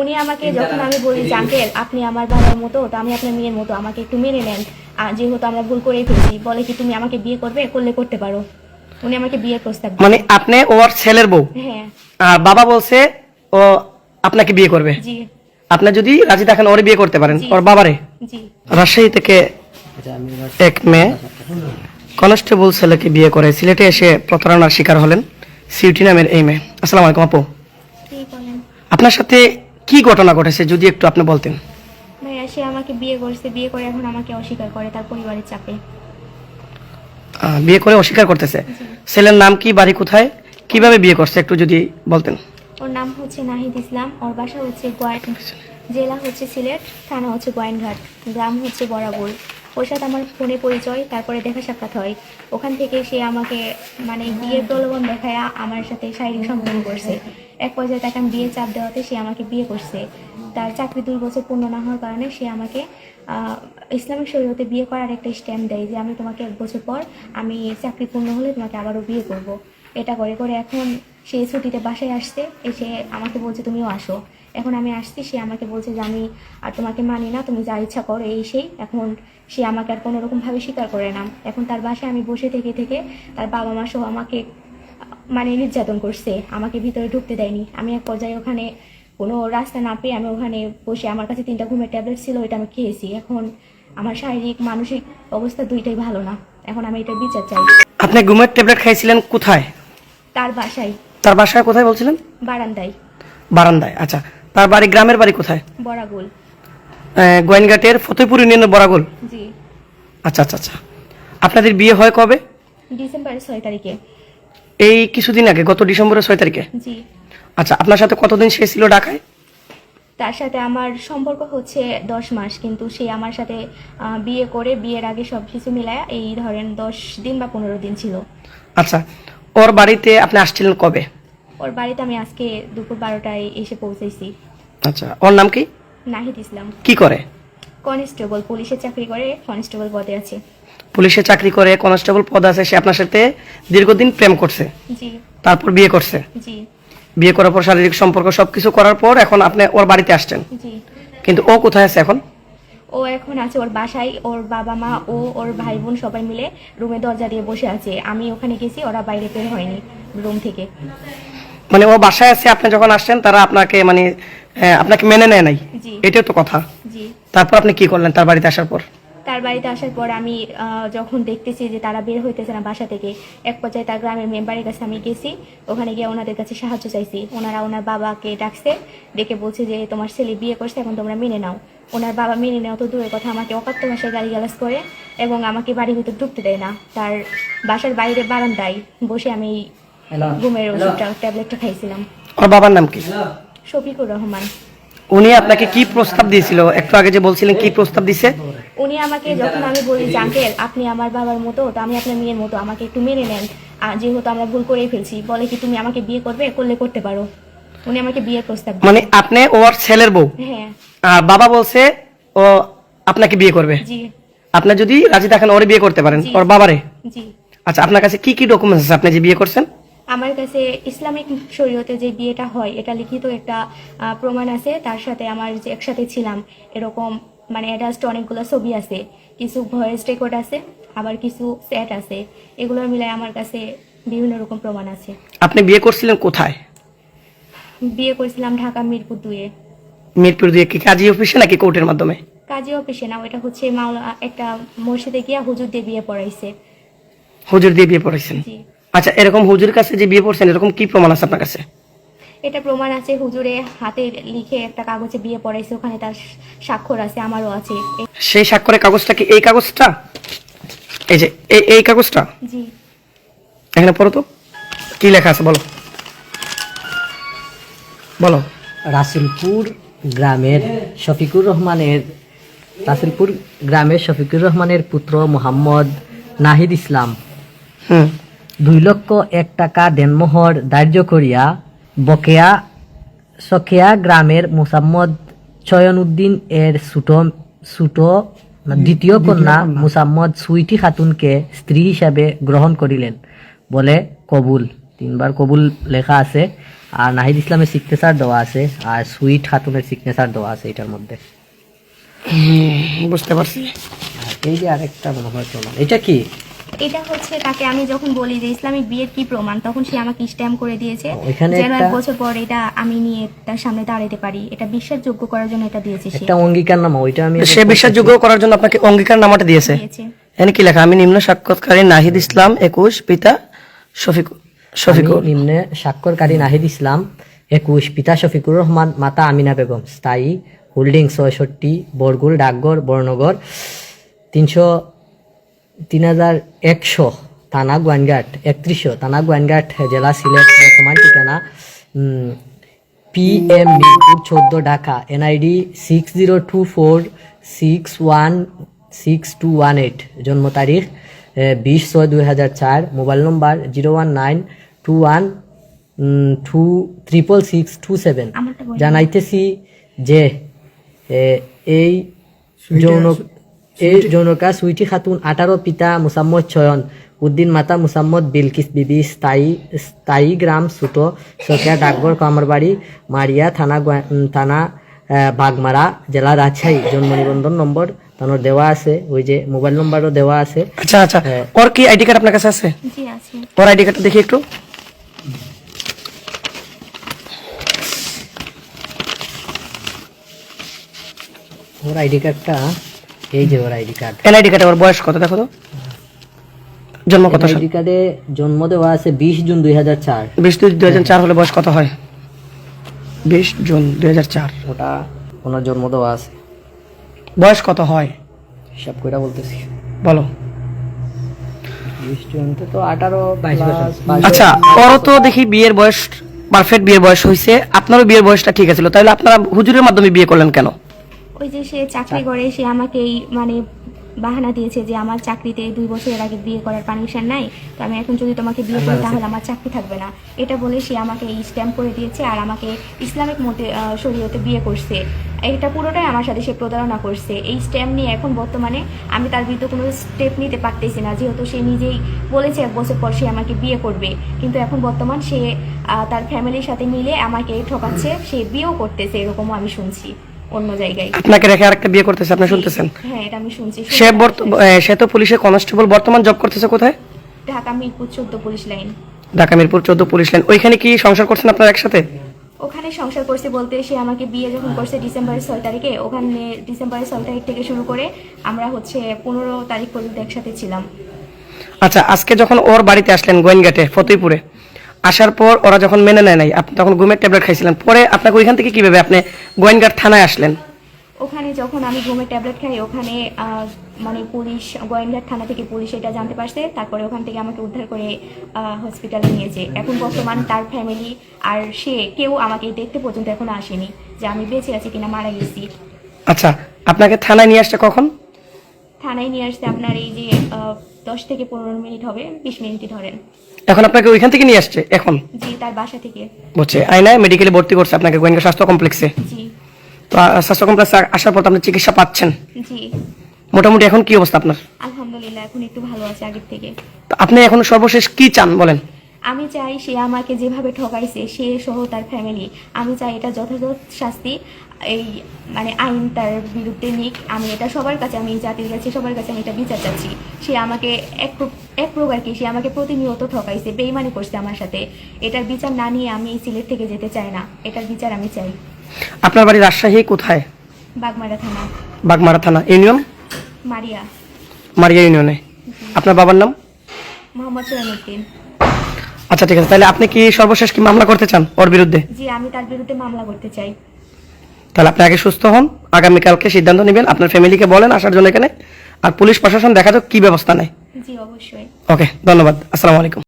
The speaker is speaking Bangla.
উনি আমাকে যখন আমি বলি যে আঙ্কেল আপনি আমার বাবার মতো, তো আমি আপনার মেয়ের মতো, আমাকে একটু মেনে নেন, যেহেতু আমরা ভুল করেই ফেলছি, বলে কি তুমি আমাকে বিয়ে করবে, করলে করতে পারো। উনি আমাকে বিয়ের প্রস্তাব দেন। মানে আপনি ওর ছেলের বউ, হ্যাঁ। আর বাবা বলছে ও আপনাকে বিয়ে করবে। জি আপনি যদি রাজি থাকেন ওরে বিয়ে করতে পারেন, জি। ওর বাবারে। জি। রাজশাহী থেকে এক মেয়ে কনস্টেবল ছেলেকে বিয়ে করে সিলেটে এসে প্রতারণার শিকার হলেন সিউটি নামের এই মেয়ে। আসসালামু আলাইকুম আপু, ঠিক বলেন। আপনার সাথে কি ঘটনা ঘটেছে যদি একটু আপনি বলতেন। ভাইয়া সে আমাকে বিয়ে করছে, বিয়ে করে এখন আমাকে অস্বীকার করে তার পরিবারের চাপে। বিয়ে করে অস্বীকার করতেছে। ছেলের নাম কি, বাড়ি কোথায়, কিভাবে বিয়ে করছে একটু যদি বলতেন। ওর নাম হচ্ছে নাহিদ ইসলাম, ওর বাসা হচ্ছে জেলা হচ্ছে সিলেট, থানা হচ্ছে গোয়েনঘাট, গ্রাম হচ্ছে বরাবর। ওর সাথে আমার ফোনে পরিচয়, তারপরে দেখা সাক্ষাৎ হয়। ওখান থেকে সে আমাকে মানে বিয়ের প্রলোভন দেখায় আমার সাথে শারীরিক সম্পর্ক করছে। এক পর্যায়ে তাকে আমি বিয়ে চাপ দেওয়াতে সে আমাকে বিয়ে করছে। তার চাকরি 2 বছর পূর্ণ না হওয়ার কারণে সে আমাকে ইসলামিক শরীয়তে বিয়ে করার একটা স্ট্যাম্প দেয় যে আমি তোমাকে 1 বছর পর আমি চাকরি পূর্ণ হলে তোমাকে আবারও বিয়ে করব। এটা করে করে এখন সে ছুটিতে বাসায় আসছে, এসে আমাকে বলছে তুমিও আসো। এখন আমি আসছি, সে আমাকে বলছে যে আমি আর তোমাকে মানি না, তুমি যা ইচ্ছা করো এই সেই। এখন সে আমাকে আর কোনো রকমভাবে স্বীকার করে না। এখন তার বাসায় আমি বসে থেকে থেকে তার বাবা মা সহ আমাকে মানে নির্যাতন করছে, আমাকে ভিতরে ঢুকতে দেয়নি। আমি এক পর্যায়ে ওখানে কোনো রাস্তা না পেয়ে আমি ওখানে বসে, আমার কাছে 3টা ঘুমের ট্যাবলেট ছিল, ওইটা আমি খেয়েছি। এখন আমার শারীরিক মানসিক অবস্থা দুইটাই ভালো না। এখন আমি এটা বিচার চাই। আপনি ঘুমের ট্যাবলেট খাইছিলেন কোথায়? তার বাসায়। তার বাসায় কোথায় বলছিলেন? বারান্দায়। বারান্দায়। আচ্ছা, তার বাড়ি, গ্রামের বাড়ি কোথায়? বরাগুল। গোয়েনঘাটের ফতেপুর ইউনিয়নের বরাগুল। জি। আচ্ছা আচ্ছা আচ্ছা। আপনাদের বিয়ে হয় কবে? ডিসেম্বরের 6 তারিখে। এই কিছুদিন আগে, গত ডিসেম্বরের 6 তারিখে। জি। আচ্ছা, আপনার সাথে কতদিন সে ছিল ঢাকায়? তার সাথে আমার সম্পর্ক হচ্ছে 10 মাস, কিন্তু সে আমার সাথে বিয়ে করে বিয়ের আগে সব কিছু মিলায় এই ধরেন 10 দিন বা 15 দিন ছিল। আচ্ছা, ওর বাড়িতে আপনি আসছিলেন কবে? ওর বাড়িতে আমি আজকে দুপুর 12টায় এসে পৌঁছেছি। আচ্ছা, ওর নাম কি? নাহিদ ইসলাম। কি করে? কনস্টেবল, পুলিশের চাকরি করে, কনস্টেবল পদে আছে। পুলিশে চাকরি করে, কনস্টেবল পদ আছে। সে আপনার সাথে দীর্ঘদিন প্রেম করছে, জি। তারপর বিয়ে করছে। জি। বিয়ে করার পর শারীরিক সম্পর্ক সবকিছু করার পর এখন আপনি ওর বাড়িতে আসছেন, জি। কিন্তু ও কোথায় আছে এখন? ও এখন আছে ওর বাসায়। ওর বাবা মা ও ওর ভাই বোন সবাই মিলে রুমে দরজা দিয়ে বসে আছে। আমি ওখানে গেছি, ওরা বাইরে বের হয়নি রুম থেকে। মানে ও বাসায় আছে, আপনি যখন আসছেন তারা আপনাকে মানে আপনাকে মেনে নেয় নাই, জি। এটাও তো কথা। জি। তারপর আপনি কি করলেন তার বাড়িতে আসার পর? তার বাড়িতে আসার পর আমি যখন দেখতেছি যে তারা বের হইতেছে না বাসা থেকে, এক পর্যায়ে তার গ্রামের মেম্বারের কাছে আমি গেছি। ওখানে গিয়ে ওনাদের কাছে সাহায্য চাইছি। ওনারা ওনার বাবাকে ডাকছে, ডেকে বলছে যে তোমার ছেলে বিয়ে করছে, এখন তোমরা মেনে নাও। ওনার বাবা মেনে নেওয়া তো দূরের কথা, আমাকে অকাত্য ভাষায় গালিগালাজ করে এবং আমাকে বাড়ির ভিতর ঢুকতে দেয় না। তার বাসার বাইরে বারান্দায় বসে আমি ঘুমের ওষুধটা ট্যাবলেটটা খাইছিলাম। ওর বাবার নাম কি? শফিকুর রহমান। উনি আপনাকে কি প্রস্তাব দিয়েছিল একটু আগে যে বলছিলেন, কি প্রস্তাব দিছে? উনি আমাকে যখন আমি বলি যে আঙ্কেল আপনি আমার বাবার মতো, তো আমি আপনার মেয়ের মতো, আমাকে একটু মেনে নেন, যেহেতু আমরা ভুল করেই ফেলছি, বলে কি তুমি আমাকে বিয়ে করবে, করলে করতে পারো। উনি আমাকে বিয়ের প্রস্তাব দেন। মানে আপনি ওর ছেলের বউ, হ্যাঁ। আর বাবা বলছে ও আপনাকে বিয়ে করবে। জি। আপনি যদি রাজি থাকেন ওরে বিয়ে করতে পারেন, জি। ওর বাবারে। জি। আচ্ছা, আপনার কাছে কি কি ডকুমেন্টস আছে আপনি যে বিয়ে করছেন? আমার কাছে ইসলামিক শরীয়তে যে বিয়েটা হয় এটা লিখিত একটা প্রমাণ আছে। তার সাথে আমার যে একসাথে ছিলাম এরকম মানে অ্যাটাচড অনেকগুলো ছবি আছে, কিছু ভয়েস রেকর্ড আছে, আবার কিছু চ্যাট আছে। এগুলো মিলায় আমার কাছে বিভিন্ন রকম প্রমাণ আছে। আপনি বিয়ে করছিলেন কোথায়? বিয়ে করেছিলাম ঢাকা মিরপুর 2-এ। মিরপুর 2 কি কাজী অফিসে নাকি কোর্টের মাধ্যমে? কাজী অফিসে না, ওটা হচ্ছে মাওলা একটা মসজিদে গিয়া হুজুর দিয়ে বিয়ে পড়াইছে। হুজুর দিয়ে বিয়ে পড়াইছেন? জি। আচ্ছা, এরকম হুজুরের কাছে যে বিয়ে পড়ছেন এরকম কি প্রমাণ আছে আপনার কাছে? এটা প্রমাণ আছে, হুজুরে হাতে লিখে একটা কাগজে বিয়ে পড়াইছে, ওখানে তার স্বাক্ষর আছে, আমারও আছে। সেই স্বাক্ষরের কাগজটা কি এই কাগজটা? এই যে এই কাগজটা? জি। এখানে পড়ো তো, কি লেখা আছে বলো বলো। রাসুলপুর গ্রামের শফিকুর রহমানের পুত্র মোহাম্মদ নাহিদ ইসলাম 2,01,000 টাকা দেনমোহর ধার্য করিয়া বকেয়া সখিয়া গ্রামের মোসাম্মদ চয়ন-উদ্দিন এর ছোট দ্বিতীয় কন্যা মোসাম্মদ সুইটি খাতুনকে স্ত্রী হিসাবে গ্রহণ করিলেন বলে কবুল, 3বার কবুল লেখা আছে। আর নাহিদ ইসলামের সিগনেচার দেওয়া আছে, আর সুইট খাতুনের সিগনেচার দেওয়া আছে এটার মধ্যে। বুঝতে পারছি। আর এই যে আরেকটা মনে হয় প্রমাণ, এটা কি? এটা হচ্ছে তাকে আমি যখন বলি যে ইসলামিক বিয়ের কি প্রমাণ, তখন সে আমাকে স্ট্যাম্প করে দিয়েছে ওইখানে যেন একটা- 1 বছর পর এটা আমি নিয়ে তার সামনে দাঁড়াতে পারি, এটা বিশ্বাসযোগ্য করার জন্য এটা দিয়েছে সে। একটা অঙ্গীকারনামা, ওইটা আমি সে বিশ্বাসযোগ্য করার জন্য আপনাকে অঙ্গীকার নামাটা দিয়েছে। দিয়েছে। এখানে কি লেখা? আমি নিম্ন সাক্ষাৎকারী নাহিদ ইসলাম 21 পিতা শফিকুর। আমি নিম্নে স্বাক্ষরকারী নাহিদ ইসলাম 21 পিতা শফিকুর রহমান, মাতা আমিনা বেগম, স্থায়ী হোল্ডিং 66 বরগুল ডাকঘর বর্ণগর 3100 থানা গোয়াইনঘাট 3100 থানা গোয়াইনঘাট জেলা সিলেট, বর্তমান ঠিকানা PM মিরপুর 14 ঢাকা, NID 6024616218, জন্ম তারিখ 20/6/2004, মোবাইল নম্বর 01921266627। আমারটা বলি। জানাইতেছি যে এই যৌনকা সুইটি খাতুন 18 পিতা মুসাম্মদ চয়ন উদ্দিন, মাতা মুসাম্মদ বিলকিস বিবি, স্থায়ী গ্রাম ছোট সরকার ডাকঘর কামারবাড়ি মারিয়া, থানা বাগমারা, জেলা রাজশাহী। জন্ম নিবন্ধন নম্বর তানোর দেওয়া আছে, ওই যে মোবাইল নম্বরও দেওয়া আছে। আচ্ছা আচ্ছা, ওর কি আইডি কার্ড আপনার কাছে আছে? জি আছে। ওর আইডি কার্ডটা দেখি একটু। ওর আইডি কার্ডটা এই যে, ওর আইডি কার্ড। এনআইডি কার্ডে ওর বয়স কত দেখো তো, জন্ম কত সাল? আইডি কার্ডে জন্ম দেওয়া আছে 20 জুন 2004। 20/2/2004 হলে বয়স কত হয়? 20 জুন 2004 ওটা ওনার জন্ম দেওয়া আছে। বয়স কত হয় হিসাব করে বলতেছি, বলো। 20 জুনতে তো 18 22 আচ্ছা, ওরও তো দেখি বিয়ের বয়স পারফেক্ট, বিয়ের বয়স হয়েছে, আপনারও বিয়ের বয়সটা ঠিক আছিল, তাহলে আপনারা হুজুরের মাধ্যমে বিয়ে করলেন কেন? ওই যে সে চাকরি করে, সে আমাকে এই মানে বাহানা দিয়েছে যে আমার চাকরিতে 2 বছরের আগে বিয়ে করার পারমিশন নাই, তো আমি এখন যদি তোমাকে বিয়ে করি তাহলে আমার চাকরি থাকবে না, এটা বলে সে আমাকে এই স্ট্যাম্প করে দিয়েছে আর আমাকে ইসলামিক মতে শরীয়তে বিয়ে করছে। এটা পুরোটাই আমার সাথে সে প্রতারণা করছে। এই স্ট্যাম্প নিয়ে এখন বর্তমানে আমি তার বিরুদ্ধে কোনো স্টেপ নিতে পারতেছি না, যেহেতু সে নিজেই বলেছে 1 বছর পর সে আমাকে বিয়ে করবে, কিন্তু এখন বর্তমান সে তার ফ্যামিলির সাথে মিলে আমাকে ঠকাচ্ছে, সে বিয়েও করতেছে, এরকমও আমি শুনছি অন্য জায়গায়। আপনাকে রেখে আরেকটা বিয়ে করতেছে, আপনি শুনতেছেন? হ্যাঁ, এটা আমি শুনছি। সে তো পুলিশের কনস্টেবল, বর্তমান জব করতেছে কোথায়? Dhaka Mirpur 14 police line. Dhaka Mirpur 14 police line. ওইখানে কি সংসার করছেন আপনারা একসাথে? ওখানে সংসার করছে বলতে, সে আমাকে বিয়ে যখন করছে ডিসেম্বরের 6 তারিখে, ওখানে ডিসেম্বরের 6 তারিখ থেকে শুরু করে আমরা হচ্ছে 15 তারিখ পর্যন্ত একসাথে ছিলাম। আচ্ছা, আজকে যখন ওর বাড়িতে আসলেন গোয়েনঘাটে ফতেপুরে, আসার পর ওরা যখন মেনে নেয় নাই, আপনি তখন ঘুমের ট্যাবলেট খাইছিলেন, পরে আপনাকে ওইখান থেকে কিভাবে আপনি গোয়েনঘাট থানায় আসলেন? ওখানে যখন আমি ঘুমের ট্যাবলেট খাই, ওখানে মানে পুলিশ, গোয়েন্দার থানা থেকে পুলিশ এটা জানতে পারছে, তারপরে ওখান থেকে আমাকে উদ্ধার করে হসপিটালে নিয়েছে। এখন বর্তমান তার ফ্যামিলি আর সে কেউ আমাকে দেখতে পর্যন্ত এখনো আসেনি যে আমি বেঁচে আছি কিনা মারা গেছি। আচ্ছা, আপনাকে থানায় নিয়ে আসছে কখন? থানায় নিয়ে আসছে আপনার এই যে 10 থেকে 15 মিনিট হবে, 20 মিনিটই ধরেন। এখন আপনাকে ওইখান থেকে নিয়ে আসছে এখন? জি, তার বাসা থেকে। বুঝছে, আয়নায় মেডিকেলে ভর্তি করছে আপনাকে গোয়েঙ্গা স্বাস্থ্য কমপ্লেক্সে। জি তো স্বাস্থ্য কমপ্লেক্সে আসার পর তো আপনি চিকিৎসা পাচ্ছেন? জি, মোটামুটি এখন কি অবস্থা আপনার? আলহামদুলিল্লাহ এখন একটু ভালো আছে আগের থেকে। তো আপনি এখন সর্বশেষ কি চান বলেন? আমি চাই সে আমাকে যেভাবে ঠকাইছে, সে সহ তার ফ্যামিলি, আমি চাই এটা যথাযথ শাস্তি, এই মানে আইন তার বিরুদ্ধে নিক। আমি এটা সবার কাছে, আমি জাতির কাছে সবার কাছে আমি এটা বিচার চাচ্ছি। সে আমাকে এক প্রকার কি, সে আমাকে প্রতিনিয়ত ঠকাইছে, বেইমানি করছে আমার সাথে। এটার বিচার না নিয়ে আমি এই সিলেট থেকে যেতে চাই না, এটার বিচার আমি চাই। আপনার বাড়ি রাজশাহী কোথায়? বাগমারা থানা, বাগমারা থানা, ইউনিয়ন মারিয়া ইউনিয়নে। আপনার বাবার নাম? মোহাম্মদ সোহেনুদ্দিন। আচ্ছা, ঠিক আছে, তাহলে আপনি কি সর্বশেষ কি মামলা করতে চান ওর বিরুদ্ধে? জি, আমি তার বিরুদ্ধে মামলা করতে চাই। তাহলে আপনি আগে সুস্থ হন, আগামীকালকে সিদ্ধান্ত নেবেন, আপনার ফ্যামিলিকে বলেন আসার জন্য এখানে, আর পুলিশ প্রশাসন দেখা যাক কি ব্যবস্থা নেয়। জি অবশ্যই। ওকে, ধন্যবাদ, আসসালামু আলাইকুম।